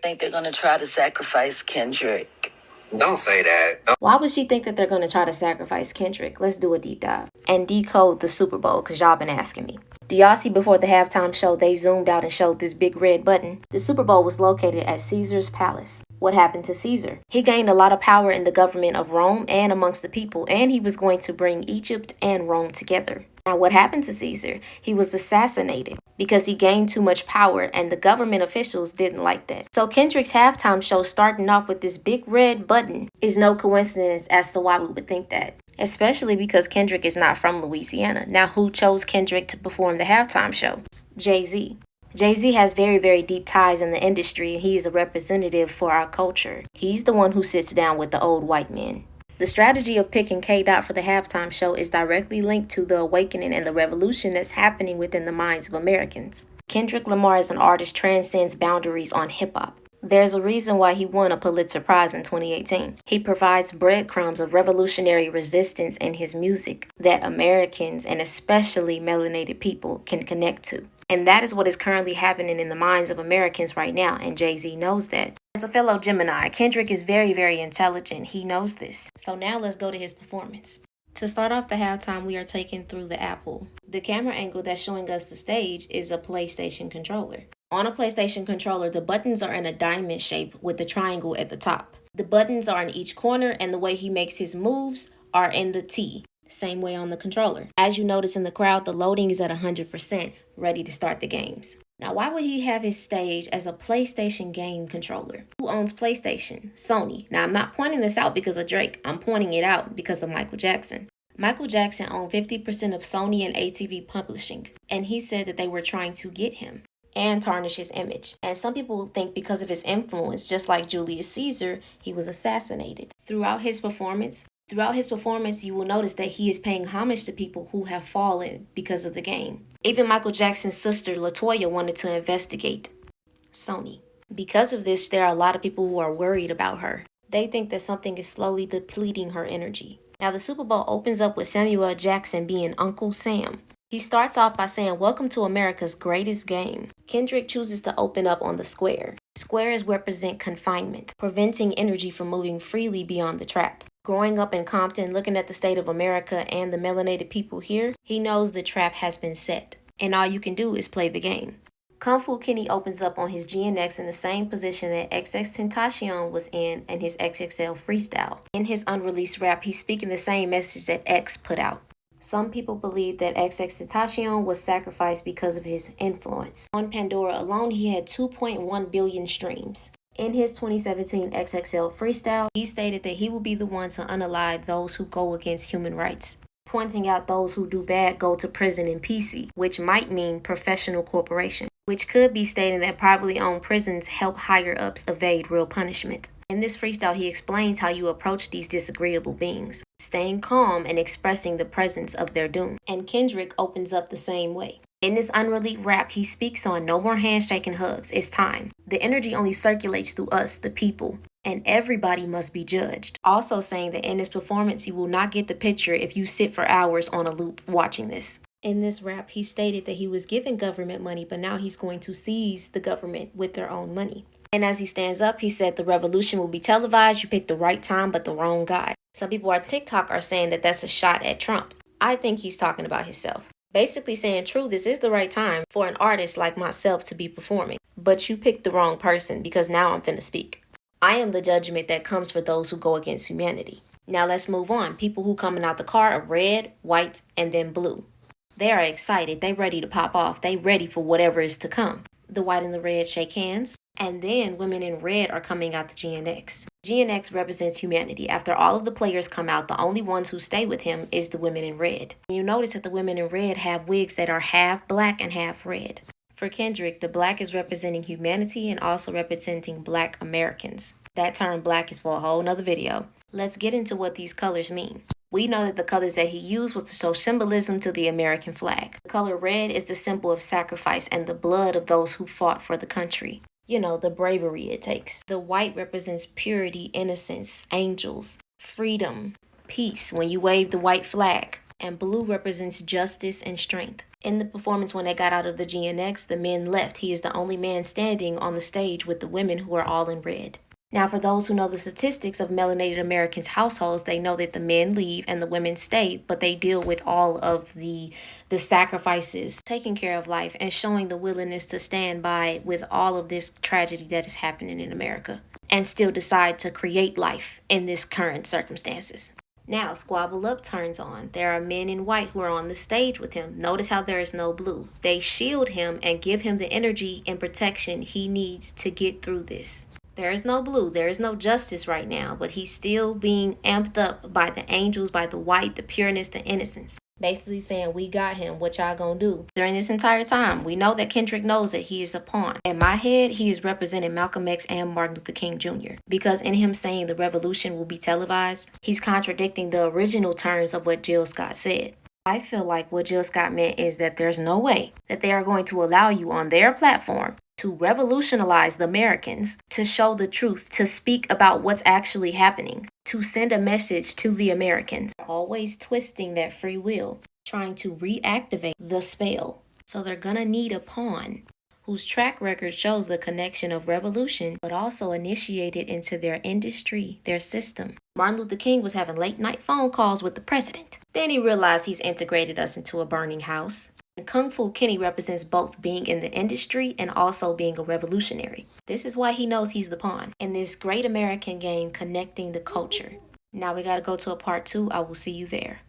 think they're going to try to sacrifice Kendrick. Don't say that. Why would she think that they're going to try to sacrifice Kendrick? Let's do a deep dive and decode the Super Bowl, because y'all been asking me. Do y'all see before the halftime show, they zoomed out and showed this big red button? The Super Bowl was located at Caesar's palace. What happened to Caesar? He gained a lot of power in the government of Rome and amongst the people, and he was going to bring Egypt and Rome together. Now, what happened to Caesar? He was assassinated because he gained too much power, and the government officials didn't like that. So Kendrick's halftime show starting off with this big red button is no coincidence as to why we would think that. Especially because Kendrick is not from Louisiana. Now, who chose Kendrick to perform the halftime show? Jay-Z. Jay-Z has very, very deep ties in the industry, and he is a representative for our culture. He's the one who sits down with the old white men. The strategy of picking K-Dot for the halftime show is directly linked to the awakening and the revolution that's happening within the minds of Americans. Kendrick Lamar as an artist transcends boundaries on hip-hop. There's a reason why he won a Pulitzer Prize in 2018. He provides breadcrumbs of revolutionary resistance in his music that Americans, and especially melanated people, can connect to. And that is what is currently happening in the minds of Americans right now, and Jay-Z knows that. As a fellow Gemini, Kendrick is very, very intelligent. He knows this. So now let's go to his performance. To start off the halftime, we are taken through the Apple. The camera angle that's showing us the stage is a PlayStation controller. On a PlayStation controller, the buttons are in a diamond shape with the triangle at the top. The buttons are in each corner, and the way he makes his moves are in the T. Same way on the controller. As you notice in the crowd, the loading is at 100%, ready to start the games. Now, why would he have his stage as a PlayStation game controller? Who owns PlayStation? Sony. Now, I'm not pointing this out because of Drake. I'm pointing it out because of Michael Jackson. Michael Jackson owned 50% of Sony and ATV Publishing, and he said that they were trying to get him and tarnish his image. And some people think because of his influence, just like Julius Caesar, he was assassinated. Throughout his performance, you will notice that he is paying homage to people who have fallen because of the game. Even Michael Jackson's sister, LaToya, wanted to investigate Sony. Because of this, there are a lot of people who are worried about her. They think that something is slowly depleting her energy. Now, the Super Bowl opens up with Samuel Jackson being Uncle Sam. He starts off by saying, "Welcome to America's greatest game." Kendrick chooses to open up on the square. Squares represent confinement, preventing energy from moving freely beyond the trap. Growing up in Compton, looking at the state of America and the melanated people here, he knows the trap has been set, and all you can do is play the game. Kung Fu Kenny opens up on his GNX in the same position that XXXTentacion was in his XXL freestyle. In his unreleased rap, he's speaking the same message that X put out. Some people believe that XXXTentacion was sacrificed because of his influence. On Pandora alone, he had 2.1 billion streams. In his 2017 XXL freestyle, he stated that he will be the one to unalive those who go against human rights, pointing out those who do bad go to prison in PC, which might mean professional corporation, which could be stating that privately owned prisons help higher-ups evade real punishment. In this freestyle, he explains how you approach these disagreeable beings, staying calm and expressing the presence of their doom. And Kendrick opens up the same way. In this unreleased rap, he speaks on no more handshake and hugs. It's time. The energy only circulates through us, the people, and everybody must be judged. Also saying that in this performance, you will not get the picture if you sit for hours on a loop watching this. In this rap, he stated that he was given government money, but now he's going to seize the government with their own money. And as he stands up, he said the revolution will be televised. You picked the right time, but the wrong guy. Some people on TikTok are saying that that's a shot at Trump. I think he's talking about himself. Basically saying, true, this is the right time for an artist like myself to be performing. But you picked the wrong person because now I'm finna speak. I am the judgment that comes for those who go against humanity. Now let's move on. People who coming out the car are red, white, and then blue. They are excited. They ready to pop off. They ready for whatever is to come. The white and the red shake hands. And then women in red are coming out the GNX. GNX represents humanity. After all of the players come out, the only ones who stay with him is the women in red. You notice that the women in red have wigs that are half black and half red. For Kendrick, the black is representing humanity and also representing Black Americans. That term black is for a whole nother video. Let's get into what these colors mean. We know that the colors that he used was to show symbolism to the American flag. The color red is the symbol of sacrifice and the blood of those who fought for the country. You know, the bravery it takes. The white represents purity, innocence, angels, freedom, peace when you wave the white flag. and blue represents justice and strength. In the performance when they got out of the GNX, the men left. He is the only man standing on the stage with the women who are all in red. Now, for those who know the statistics of melanated Americans' households, they know that the men leave and the women stay, but they deal with all of the sacrifices, taking care of life, and showing the willingness to stand by with all of this tragedy that is happening in America, and still decide to create life in this current circumstances. Now, Squabble Up turns on. There are men in white who are on the stage with him. Notice how there is no blue. They shield him and give him the energy and protection he needs to get through this. There is no blue. There is no justice right now, but he's still being amped up by the angels, by the white, the pureness, the innocence. Basically saying, we got him, what y'all gonna do? During this entire time, we know that Kendrick knows that he is a pawn. In my head, he is representing Malcolm X and Martin Luther King Jr. Because in him saying the revolution will be televised, he's contradicting the original terms of what Jill Scott said. I feel like what Jill Scott meant is that there's no way that they are going to allow you on their platform to revolutionize the Americans, to show the truth, to speak about what's actually happening, to send a message to the Americans. Always twisting that free will, trying to reactivate the spell. So they're gonna need a pawn whose track record shows the connection of revolution, but also initiated into their industry, their system. Martin Luther King was having late night phone calls with the president. Then he realized he's integrated us into a burning house. And Kung Fu Kenny represents both being in the industry and also being a revolutionary. This is why he knows he's the pawn in this great American game connecting the culture. Now we gotta go to a part 2. I will see you there.